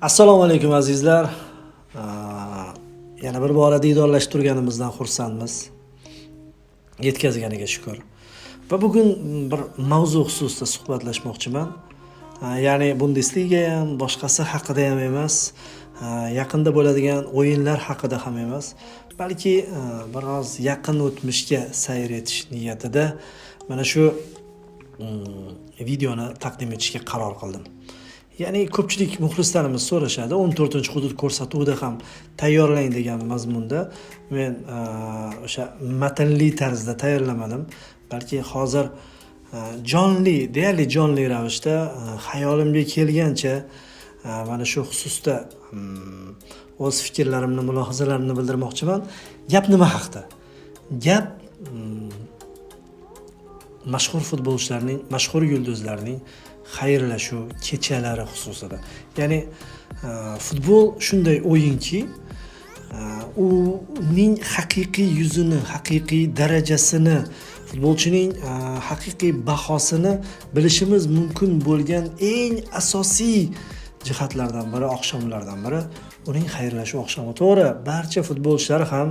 Assalomu alaykum azizlar. Yana bir bora diydorlashib turganimizdan xursandmiz. Yetkazganiga shukr. Va bugun bir mavzu xususida suhbatlashmoqchiman. Ya'ni Bundesliga ham, boshqasi haqida ham emas, yaqinda bo'ladigan o'yinlar haqida ham emas, balki biroz yaqin o'tmishga sayr etish niyatida mana shu videoni taqdim etishga qaror qildim. Ya'ni ko'pchilik muxlislarimiz so'rashadi, 14-hudud ko'rsatuvida ham tayyorlang degan mazmunda men o'sha matnli tarzda tayyorlamadim, balki hozir deyarli jonli ravishda xayolimga kelgancha mana shu xususda o'z fikrlarimni, mulohazalarimni bildirmoqchiman. Gap nima haqida? Gap mashhur futbolchilarning, mashhur yulduzlarning xayrlashuv kechalari xususida. Ya'ni futbol shunday o'yinki, uning haqiqiy yuzini, haqiqiy darajasini, futbolchining haqiqiy bahosini bilishimiz mumkin bo'lgan eng asosiy jihatlardan biri, oqshomlardan biri uning xayrlashuv oqshomi. To'g'ri, barcha futbolchilar ham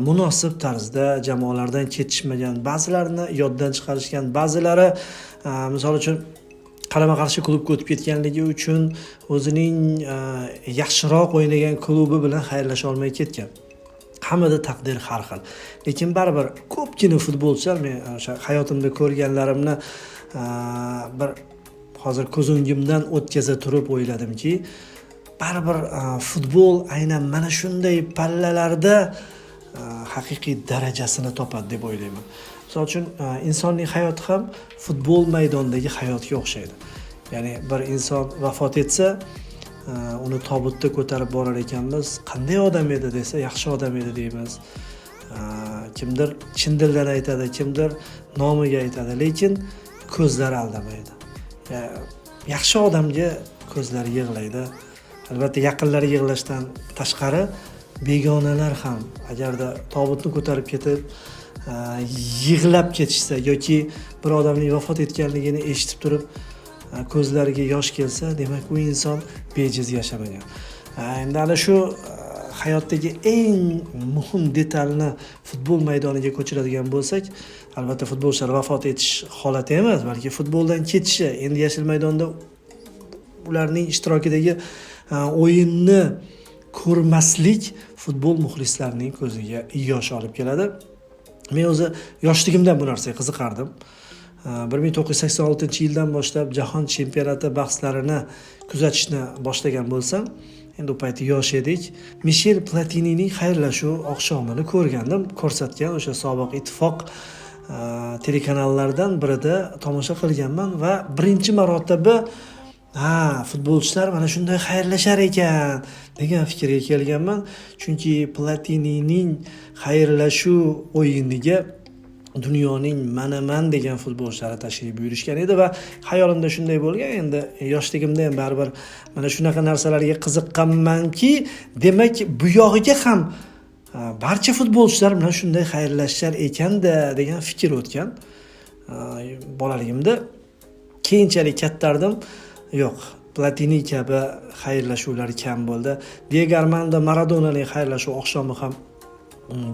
munosib tarzda jamoalardan ketishmagan, ba'zilarini yoddan chiqarishgan, ba'zilari misol uchun qarama-qarshi klubga o'tib ketganligi uchun o'zining yaxshiroq o'ynagan klubi bilan xayrlasha olmay ketgan. Hammada taqdir har xil. Lekin baribir ko'pgina futbolchilar, men o'sha hayotimda ko'rganlarimni bir hozir ko'z o'ngimdan o'tkaza turib o'yladimki, baribir futbol aynan mana shunday pallalarda haqiqiy darajasini topadi deb o'ylayman. Misol uchun insonning hayoti ham futbol maydonidagi hayotga o'xshaydi. Ya'ni bir inson vafot etsa, uni tobutda ko'tarib borar ekanmiz. Qanday odam edi desa, yaxshi odam edi deymiz. Kimdir chin dildan aytadi, kimdir nomiga aytadi, lekin ko'zlari aldamaydi. Yaxshi odamga ko'zlari yig'laydi. Albatta yaqinlari yig'lashdan tashqari begonalar ham agarda tobutni ko'tarib ketib yig'lab ketishsa yoki bir odamning vafot etganligini eshitib turib ko'zlariga yosh kelsa, demak u inson bejiz yashamagan. Endi ana shu hayotdagi eng muhim detalni futbol maydoniga ko'chiradigan bo'lsak, albatta futbolchilar vafot etish holati emas, balki futboldan ketishi, endi yashil maydonda ularning ishtirokidagi o'yinni ko'rmaslik futbol muxlislarining ko'ziga yosh olib keladi. Men o'zi yoshligimdan bu narsaga qiziqardim. 1986-yildan boshlab jahon chempionati bahslarini kuzatishni boshlagan bo'lsam, endi u payti yosh edik. Michel Platinining xayrlashuv oqshomini ko'rgandim, ko'rsatgan o'sha sobiq ittifoq telekanallaridan birida tomosha qilganman va birinchi marotaba futbolchilar mana shunday xayrlashar ekan degan fikrga kelganman. Chunki Platinining xayrlashuv o'yiniga dunyoning mana degan futbolchilari tashrif buyurishgan edi va xayolimda shunday bo'lgan. Endi yoshligimda ham baribir mana shunaqa narsalarga qiziqqanmanki, demak bu yog'iga ham barcha futbolchilar mana shunday xayrlashar ekanda degan fikr o'tgan bolaligimda. Keyinchalik kattardim. Yo'q, Platini kabi xayrlashuvlar kam bo'ldi. Diego Armando Maradonaning xayrlashuv oqshomi ham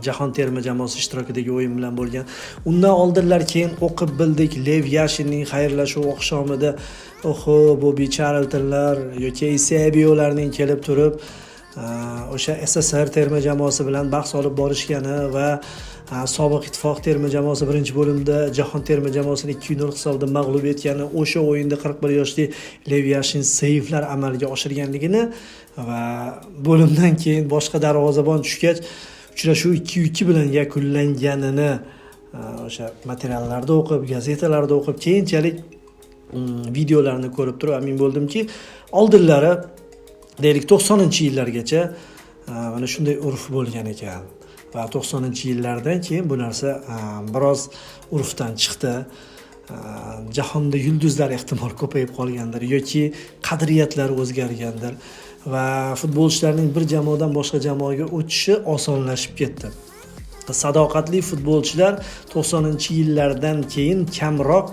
jahon terma jamoasi ishtirokidagi o'yin bilan bo'lgan. Undan oldinlar keyin o'qib bildik, Lev Yashinning xayrlashuv oqshomida Bobby Charltonlar yoki Eusebio'larning kelib turib o'sha SSR terma jamoasi bilan bahs olib borishgani va sobiq ittifoq terma jamoasi birinchi bo'limda jahon terma jamoasini 2-0 hisobda mag'lub etgani, o'sha o'yinda 41 yoshli Lev Yashin seyflar amalga oshirganligini va bo'limdan keyin boshqa darvozabon tushgach uchrashuv 2-2 bilan yakunlanganini o'sha materiallarda o'qib, gazetalarda o'qib, keyinchalik videolarni ko'rib turib amin bo'ldimki, oldinlari deylik 90-yillargacha mana shunday urf bo'lgan ekan. Va 90-yillardan keyin bu narsa biroz urfdan chiqdi. Jahonda yulduzlar ehtimol ko'payib qolgandir yoki qadriyatlar o'zgargandir va futbolchilarning bir jamoadan boshqa jamoaga o'tishi osonlashib ketdi. Sadoqatli futbolchilar 90-yillardan keyin kamroq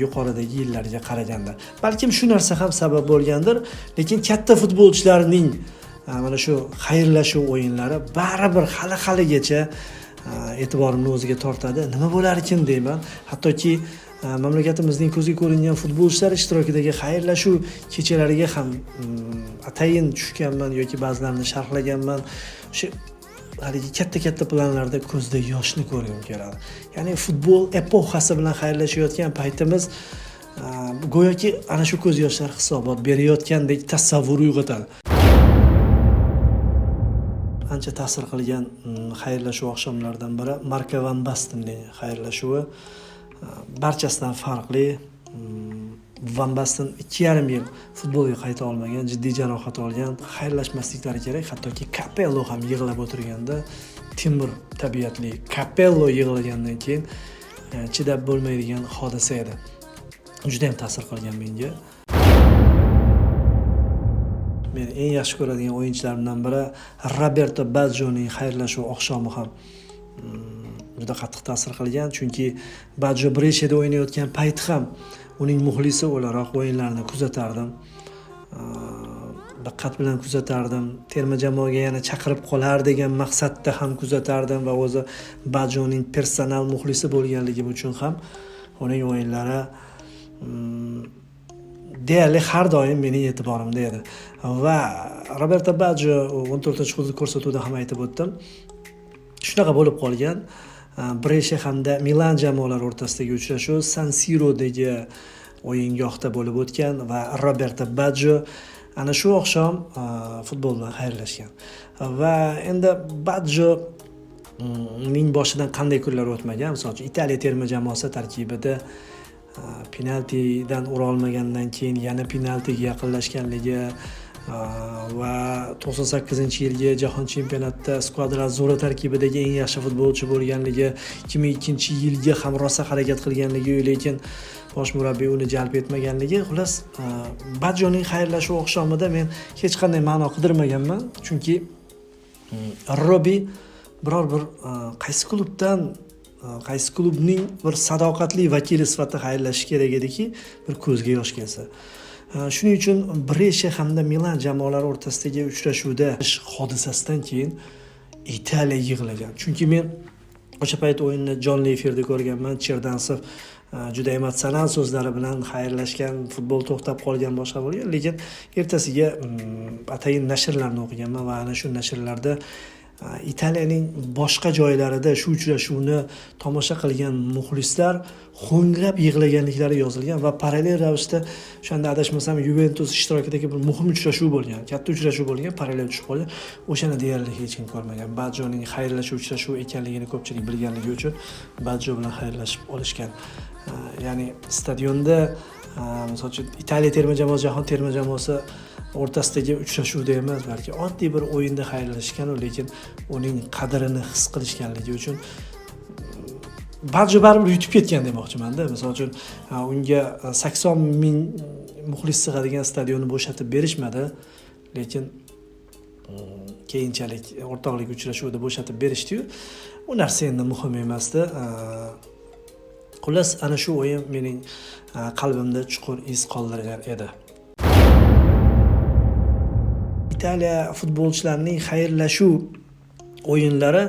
yuqoridagi yillarga qaraganda. Balkim shu narsa ham sabab bo'lgandir, lekin katta futbolchilarning mana shu xayrlashuv o'yinlari baribir hali-haligacha e'tiborimni o'ziga tortadi. Nima bo'lar ekan deyman. Hattoki mamlakatimizning ko'zga ko'ringan futbolchilar ishtirokidagi xayrlashuv kechalariga ham atayin tushganman yoki ba'zilarini sharhlaganman. O'sha haligi katta planlarda ko'zda yoshni ko'rgim keladi. Ya'ni futbol epoxasi bilan xayrlashayotgan paytimiz go'yoki ana shu ko'z yoshlar hisobot berayotgandek tasavvur uyg'otadi. Ancha ta'sir qilgan xayrlashuv oqshomlaridan biri Marko van Bastenning xayrlashuvi. Barchasidan farqli. Van Basten 2,5 yil futbolga qayta olmagan, jiddiy jarohat olgan, xayrlashmasliklari kerak. Hattoki Capello ham yig'lab o'tirganda, temir tabiatli Capello yig'lagandan keyin chidab bo'lmaydigan hodisa edi. Juda ham ta'sir qilgan menga. Men eng yaxshi ko'radigan o'yinchilarimdan biri Roberto Baggioning xayrlashuv oqshomi ham juda qattiq ta'sir qilgan, chunki Baggio Bresheda o'ynayotgan payt ham uning muxlisi o'laroq o'yinlarini kuzatardim. Diqqat bilan kuzatardim. Terma jamoaga yana chaqirib qolar degan maqsadda ham kuzatardim va o'zi Baggioning personal muxlisi bo'lganligi uchun ham uning o'yinlari deyarli har doim mening e'tiborimda edi. Va Roberto Baggio 14-hudud ko'rsatuvida ham aytib o'tdim. Shunaqa bo'lib qolgan. Brescia hamda Milan jamoalari o'rtasidagi uchrashuv San Sirodagi o'yingohda bo'lib o'tgan va Roberto Baggio ana shu oqshom futbol bilan xayrlashgan. Va endi Baggio ning boshidan qanday kunlar o'tmagan, masalan, Italiya terma jamoasi tarkibida penaltidan ura olmagandan keyin yana penaltiga yaqinlashganligi va 98-yilgi jahon chempionatida Squadra Azzurra tarkibidagi eng yaxshi futbolchi bo'lganligi, 2002-yilga ham rosa harakat qilganligi, lekin bosh murabbiy uni jalb etmaganligi, xullas Baggioning xayrlashuv oqshomida men hech qanday ma'no qidirmaganman, chunki Robi biror bir qaysi klubdan qaysi klubning bir sadoqatli vakili sifatida xayrlashish kerak ediki, bir ko'zga yosh kelsa. Shuning uchun Brescia hamda Milan jamoalari o'rtasidagi uchrashuvda hodisasidan keyin Italiya yig'lagan. Chunki men o'sha payt o'yinni jonli efirda ko'rganman. Cherdansov juda emotsional so'zlari bilan xayrlashgan, futbol to'xtab qolgan boshqa bo'lgan, lekin ertasiga atayin nashrlarni o'qiganman va ana shu nashrlarda Italiyaning boshqa joylarida shu uchrashuvni tomosha qilgan muxlislar ho'ngrab yig'laganliklari yozilgan va parallel ravishda o'shanda adashmasam Juventus ishtirokidagi bir muhim uchrashuv bo'lgan, katta uchrashuv bo'lgan, parallel tushib qolgan. O'shani deyarli hech kim ko'rmagan. Baggioning xayrlashuv uchrashuvi ekanligini ko'pchilik bilganligi uchun Baggio bilan xayrlashib olishgan. Ya'ni stadionda masalan Italiya terma jamoasi, jahon terma jamoasi o'rtasidagi uchrashuvda emas, balki oddiy bir o'yinda xayrlashgan, lekin uning qadrini his qilishganligi uchun Baggio baribir yutib ketgan demoqchiman-da. Misol uchun unga 80 ming muxlis sig'adigan stadionni bo'shatib berishmadi, lekin keyinchalik o'rtoqlik uchrashuvida bo'shatib berishdi-yu. U narsa endi muhim emasdi. Xullas, ana shu o'yin mening qalbimda chuqur iz qoldirgan edi. Italiya futbolchilarining xayrlashuv o'yinlari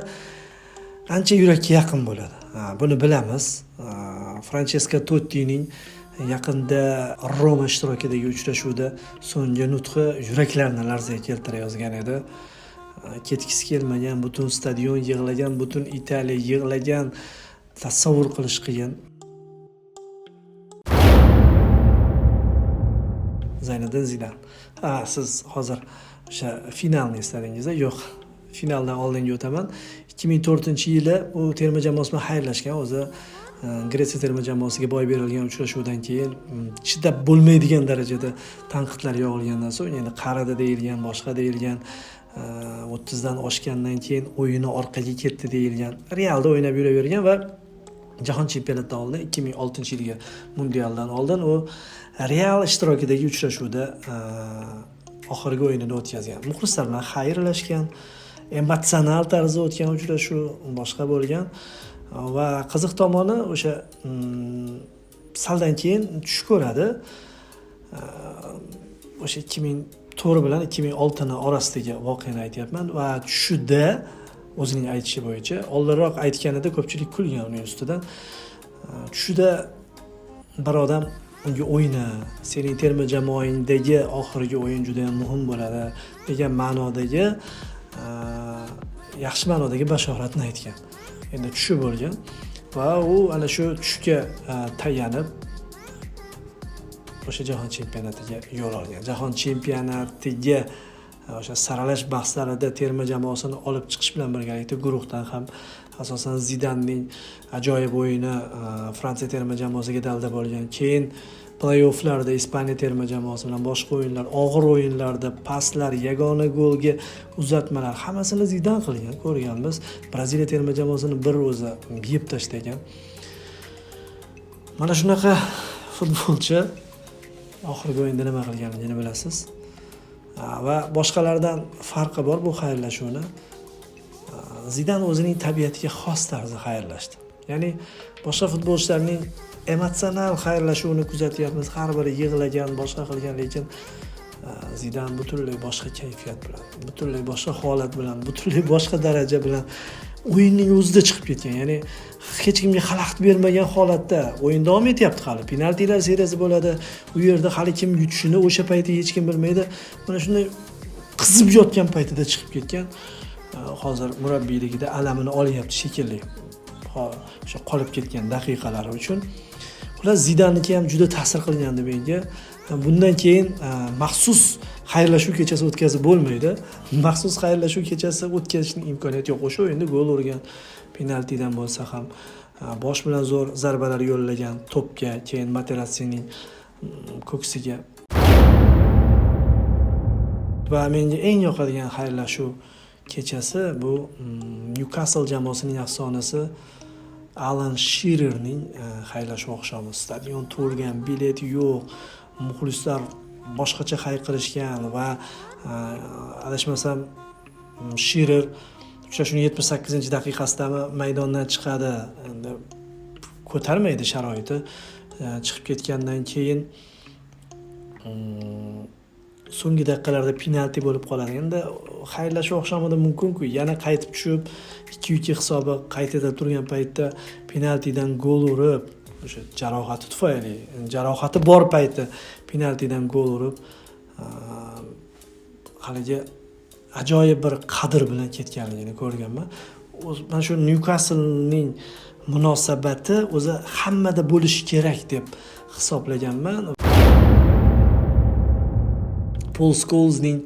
ancha yurakka yaqin bo'ladi. Buni bilamiz. Francesco Tottining yaqinda Roma ishtirokidagi uchrashuvda so'nggi nutqi yuraklarni larzaga keltirayozgan edi. Ketgisi kelmagan, butun stadion yig'lagan, butun Italiya yig'lagan, tasavvur qilish qiyin. Zayniddin Zidan. Siz hozir o'sha finalni esladingiz-a? Yo'q. Finaldan oldinga o'taman. 2004-yili u terma jamoasi bilan xayrlashgan. O'zi Gretsiya terma jamoasiga boy berilgan uchrashuvdan keyin chidab bo'lmaydigan darajada tanqidlar yog'ilgandan so'ng, ya'ni qaradi deyilgan, boshqa deyilgan, 30 dan oshgandan keyin o'yini orqaga ketdi deyilgan. Realda o'ynab yuravergan va jahon chempionatidan oldin 2006-yilgi mundialdan oldin u Real ishtirokidagi uchrashuvda oxirgi o'yinini o'tkazgan. Muxlislar bilan xayrlashgan, emotsional tarzda o'tgan uchrashuv boshqa bo'lgan va qiziq tomoni o'sha saldan keyin tushib ko'radi. O'sha 2004 bilan 2006 ni orasidagi voqeani aytyapman va tushida o'zining aytishi bo'yicha oldinroq aytganida ko'pchilik kulgan uning ustidan. Tushida bir odam unga o'yna, sening terma jamoangdagi oxirgi o'yin juda ham muhim bo'ladi degan ma'nodagi yaxshi ma'nodagi bashoratni aytgan. Endi tushi bo'lgan va u ana shu tushga tayanib o'sha jahon chempionatiga yo'l olgan. Jahon chempionatiga o'sha saralash bahslarida terma jamoasini olib chiqish bilan birgalikda guruhdan ham asosan Zidanning ajoyib o'yini Fransiya terma jamoasiga dalda bo'lgan. Keyin play-offlarda Ispaniya terma jamoasi bilan boshqa o'yinlar, og'ir o'yinlarda paslar, yagona golga uzatmalar hammasini Zidan qilgan. Ko'rganmiz. Braziliya terma jamoasini bir o'zi yeb tashlagan. Mana shunaqa futbolchi oxirgi o'yinda nima qilganligini bilasiz. Va boshqalardan farqi bor bu xayrlashuvni. Zidan o'zining tabiatiga xos tarzda xayrlashdi. Ya'ni boshqa futbolchilarning emotsional xayrlashuvini kuzatyapmiz. Har biri yig'lagan, boshqa qilgan, lekin Zidan butunlay boshqa kayfiyat bilan, butunlay boshqa holat bilan, butunlay boshqa daraja bilan o'yinning o'zida chiqib ketgan. Ya'ni hech kimga xalaqit bermagan holatda o'yin davom etyapti hali. Penaltilar seriyasi bo'ladi. U yerda hali kim yutishini o'sha paytda hech kim bilmaydi. Mana shunday qizib yotgan paytida chiqib ketgan. Hozir murabbiyligida alamini olyapti shekilli. O'sha qolib ketgan daqiqalari uchun. Ular Zidanniki ham juda ta'sir qilgandi menga. Bundan keyin maxsus xayrlashuv kechasi o'tkazib bo'lmaydi. Maxsus xayrlashuv kechasi o'tkazishning imkoniyati yo'q. O'sha o'yinda gol urgan, penaltidan bo'lsa ham bosh bilan zo'r zarbalar yo'llagan to'pga, keyin Materassining ko'ksiga. Va menga eng yoqadigan xayrlashuv kechasi bu Newcastle jamoasining afsonasi Alan Shearerning xayrlashuv oqshomi. Stadion to'lgan, bilet yo'q, muxlislar boshqacha hayqirishgan va adashmasam Shearer uchrashuvning 78-daqiqasidami maydondan chiqadi. Endi ko'tarmaydi sharoiti. Chiqib ketgandan keyin so'nggi daqiqalarda penalti bo'lib qoladi. Endi xayrlashuv oqshomida mumkin-ku yana qaytib tushib 2-2 hisobi qaytida turgan paytda penaltidan gol urib, o'sha jarohati tufayli, jarohati bor payti penaltidan gol urib, haligi ajoyib bir qadr bilan ketganligini ko'rganman. Mana shu Newcastlening munosabati o'zi hammada bo'lishi kerak deb hisoblaganman. Paul Scholesning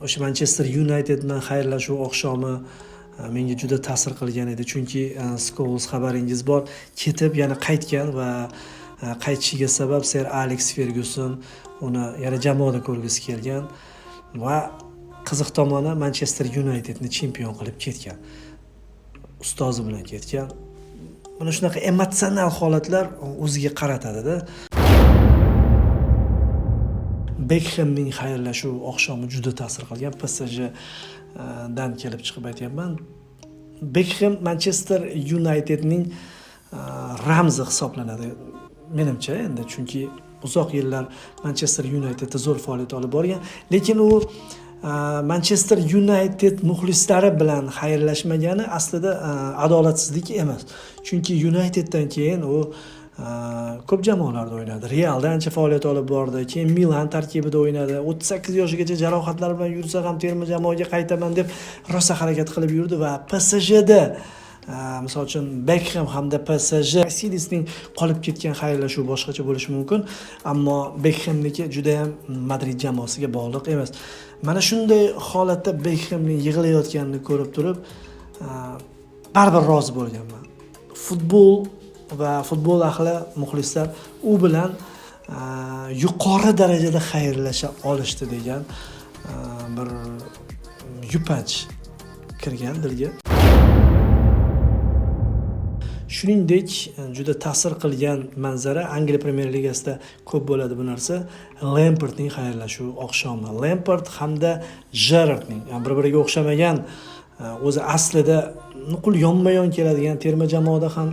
o'sha Manchester United bilan xayrlashuv oqshomi menga juda ta'sir qilgan edi. Chunki Scholes xabaringiz bor, ketib yana qaytgan va qaytishiga sabab Sir Alex Ferguson uni yana jamoada ko'rgisi kelgan va qiziq tomoni Manchester Unitedni chempion qilib ketgan. Ustozi bilan ketgan. Mana shunaqa emotsional holatlar o'ziga qaratadi-da. Beckhamning xayrlashuv oqshomi juda ta'sir qilgan. PSG dan kelib chiqib aytyapman. Beckham Manchester Unitedning ramzi hisoblanadi menimcha endi, chunki uzoq yillar Manchester Unitedda zo'r faoliyat olib borgan, lekin u Manchester United muxlislari bilan xayrlashmagani aslida adolatsizlik emas. Chunki Uniteddan keyin u ko'p jamoalarda o'ynadi. Realda ancha faoliyat olib bordi. Keyin Milan tarkibida o'ynadi. 38 yoshigacha jarohatlar bilan yursa ham terma jamoaga qaytaman deb rosa harakat qilib yurdi va PSJda misol uchun Beckham hamda PSG Mercedesning qolib ketgan xayrlashuv boshqacha bo'lishi mumkin, ammo Beckhamniki juda ham Madrid jamoasiga bog'liq emas. Mana shunday holatda Beckhamning yig'layotganini ko'rib turib, baribir rozi bo'lganman. Futbol va futbol ahli muxlislar u bilan yuqori darajada xayrlasha olishdi degan bir yupanch kirgan dilga. Shuningdek, juda ta'sir qilgan manzara Angliya Premyer Ligasida ko'p bo'ladi bu narsa. Lampardning xayrlashuv oqshomi. Lampard hamda Gerrardning bir-biriga o'xshamagan, o'zi aslida nuqul yonma-yon keladigan, terma jamoada ham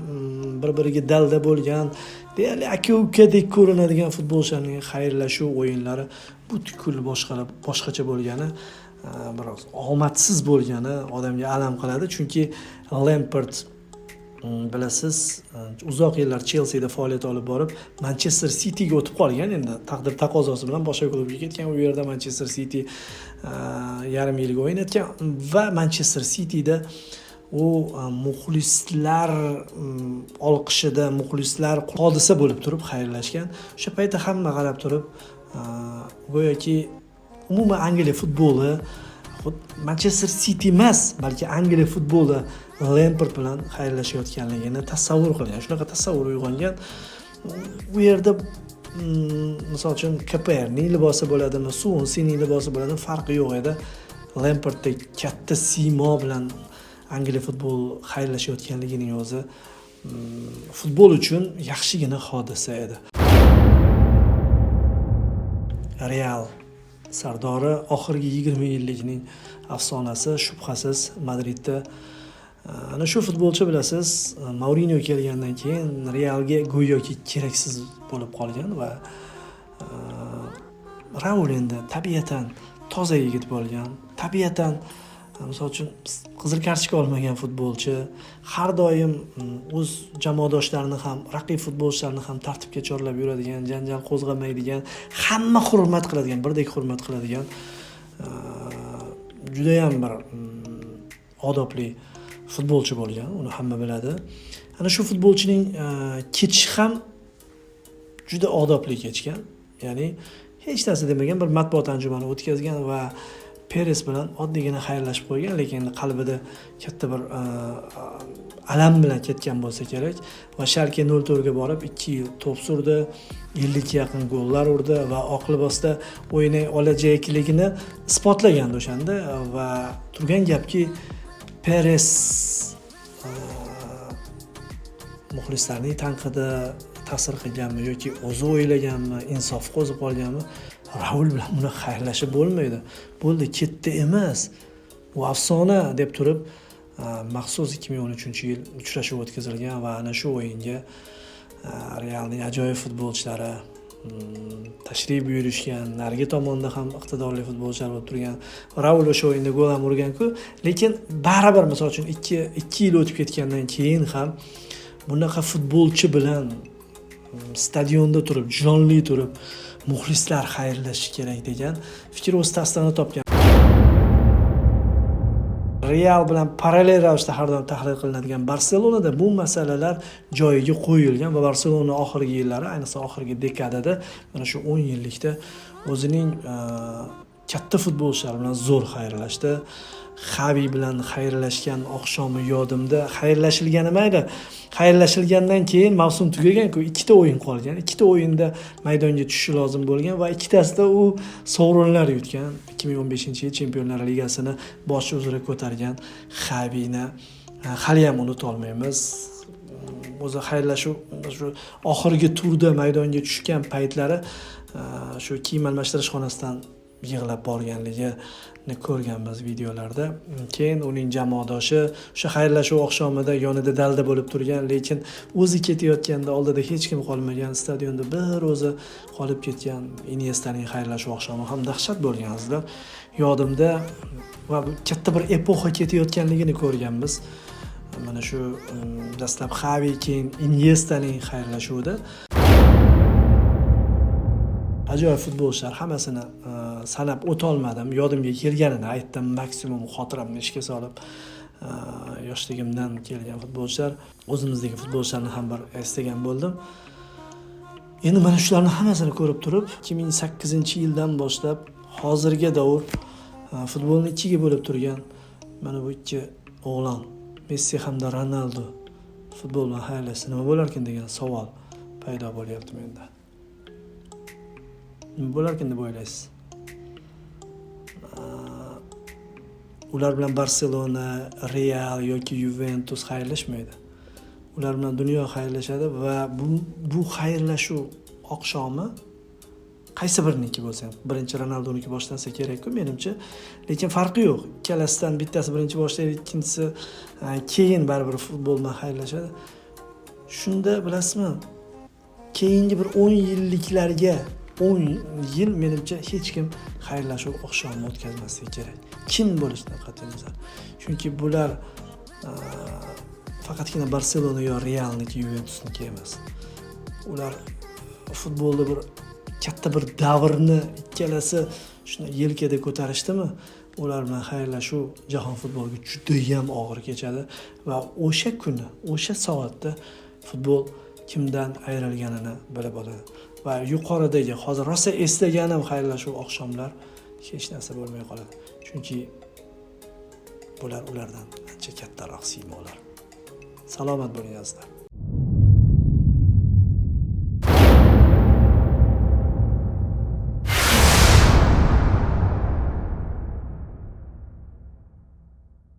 bir-biriga dalda bo'lgan, deyarli aka-ukadek ko'rinadigan futbolchilarning xayrlashuv o'yinlari butkul boshqacha bo'lgani, biroz omadsiz bo'lgani odamga alam qiladi. Chunki Lampard bilasiz, uzoq yillar Chelsea'da faoliyat olib borib, Manchester City'ga o'tib qolgan. Endi taqdir taqozosi bilan boshqa klubga ketgan. U yerda Manchester City yarim yilga o'ynatgan va Manchester City'da u muxlislar olqishida, muxlislar hodisa bo'lib turib xayrlashgan. O'sha paytda hamma qarab turib, go'yoki umuman Angliya futboli Manchester City emas, balki Angliya futboli Lampard bilan xayrlashayotganligini tasavvur qilgan. Shunaqa tasavvur uyg'ongan. U yerda misol uchun KPRning libosi bo'ladimi, Swansea libosi bo'ladimi, farqi yo'q edi. Lamparddek katta siymo bilan Angliya futbol xayrlashayotganligining o'zi futbol uchun yaxshigina hodisa edi. Real sardori oxirgi 20 yillikning afsonasi shubhasiz Madridda. Ana shu futbolchi bilasiz, Mourinho kelgandan keyin Realga go'yoki keraksiz bo'lib qolgan va Raul endi tabiatan toza yigit bo'lgan. Tabiatan misol uchun qizil kartochka olmagan futbolchi, har doim o'z jamoadoshlarini ham, raqib futbolchilarini ham tartibga chorlab yuradigan, janjal qo'zg'amaydigan, hamma hurmat qiladigan, birdek hurmat qiladigan, juda ham bir odobli futbolchi bo'lgan. Uni hamma biladi. Ana shu futbolchining ketishi ham juda odobli kechgan. Ya'ni hech narsa demagan, bir matbuot anjumani o'tkazgan va Perez bilan oddiygina xayrlashib qo'ygan, lekin qalbida katta bir alam bilan ketgan bo'lsa kerak va Schalke 04 ga borib 2 yil to'p surdi, 50 ga yaqin gollar urdi va oq libosda o'ynay olajagligini isbotlagandi o'shanda va turgan gapki Perez muxlislarning tanqidi ta'sir qilganmi yoki o'zi o'ylaganmi, insof qo'zib qolganmi? Raul bilan buni xayrlashib bo'lmaydi. Bo'ldi, ketdi emas. U afsona deb turib, maxsus 2013-yil uchrashuv o'tkazilgan va ana shu o'yinga Realning ajoyib futbolchilari tashrif buyurishgan, narigi tomonda ham iqtidorli futbolchilar bo'lib turgan. Raul o'sha o'yinda gol ham urgan-ku, lekin baribir misol uchun 2 yil o'tib ketgandan keyin ham bunaqa futbolchi bilan stadionda turib, jonli turib muxlislar xayrlashishi kerak degan fikr o'z tasdig'ini topgan. Real bilan parallel ravishda har doim tahlil qilinadigan Barselonada bu masalalar joyiga qo'yilgan va Barselona oxirgi yillari, ayniqsa oxirgi dekadada, mana shu 10 yillikda o'zining katta futbolchilar bilan zo'r xayrlashdi. Xavi bilan xayrlashgan oqshomi yodimda. Xayrlashilgani mayli. Xayrlashilgandan keyin mavsum tugagan-ku, 2 o'yin qolgan. 2 o'yinda maydonga tushishi lozim bo'lgan va ikkitasida u sovrinlar yutgan. 2015-yil Chempionlar Ligasini bosh uzra ko'targan Xavini hali ham unuta olmaymiz. O'zi xayrlashuv shu oxirgi turda maydonga tushgan paytlari shu kiyim almashtirish xonasidan yig'lab borganligini ko'rganmiz videolarda. Keyin uning jamoadoshi o'sha xayrlashuv oqshomida yonida dalda bo'lib turgan, lekin o'zi ketayotganda oldida hech kim qolmagan, stadionda bir o'zi qolib ketgan Iniestaning xayrlashuv oqshomi ham dahshat bo'lgan azizlar. Yodimda va katta bir epoxa ketayotganligini ko'rganmiz. Mana shu dastlab Xavi, keyin Iniestaning xayrlashuvida ajoyib futbolchilar, hammasini sanab o'tolmadim. Yodimga kelganini aytdim, maksimum xotiramni ishga solib, yoshligimdan kelgan futbolchilar, o'zimizdagi futbolchilarni ham bir eslagan bo'ldim. Endi mana shularni hammasini ko'rib turib, 2008-yildan boshlab hozirga davr futbolni ichiga bo'lib turgan mana bu 2 o'g'lon, Messi hamda Ronaldo futbol bilan xayrlashsa nima bo'larkin degan savol paydo bo'lyapti menda. Nima bo'larkin deb o'ylaysiz? Ular bilan Barselona, Real yoki Juventus xayrlashmaydi. Ular bilan dunyo xayrlashadi va bu xayrlashuv oqshomi qaysi biriniki bo'lsa ham, birinchi Ronaldoniki boshlansa kerak-ku menimcha, lekin farqi yo'q. Ikkalasidan bittasi birinchi boshlaydi, ikkinchisi keyin baribir futbol bilan xayrlashadi. Shunda bilasizmi, keyingi bir 10 yilliklarga 10 yil menimcha hech kim xayrlashuv oqshomini o'tkazmasligi kerak. Kim bo'lishidan qat'iy nazar. Chunki bular faqatgina Barselona yo Realniki, Yuventusniki emas. Ular futbolda bir katta bir davrni ikkalasi shuni yelkada ko'tarishdimi? Ular bilan xayrlashuv jahon futboliga juda ham og'ir kechadi va o'sha kuni, o'sha soatda futbol kimdan ayrilganini bilib oladi. Va yuqoridagi hozir rosa eslaganim xayrlashuv oqshomlar hech narsa bo'lmay qoladi. Chunki bular ulardan ancha kattaroq siymolar. Salomat bo'ling azizlar.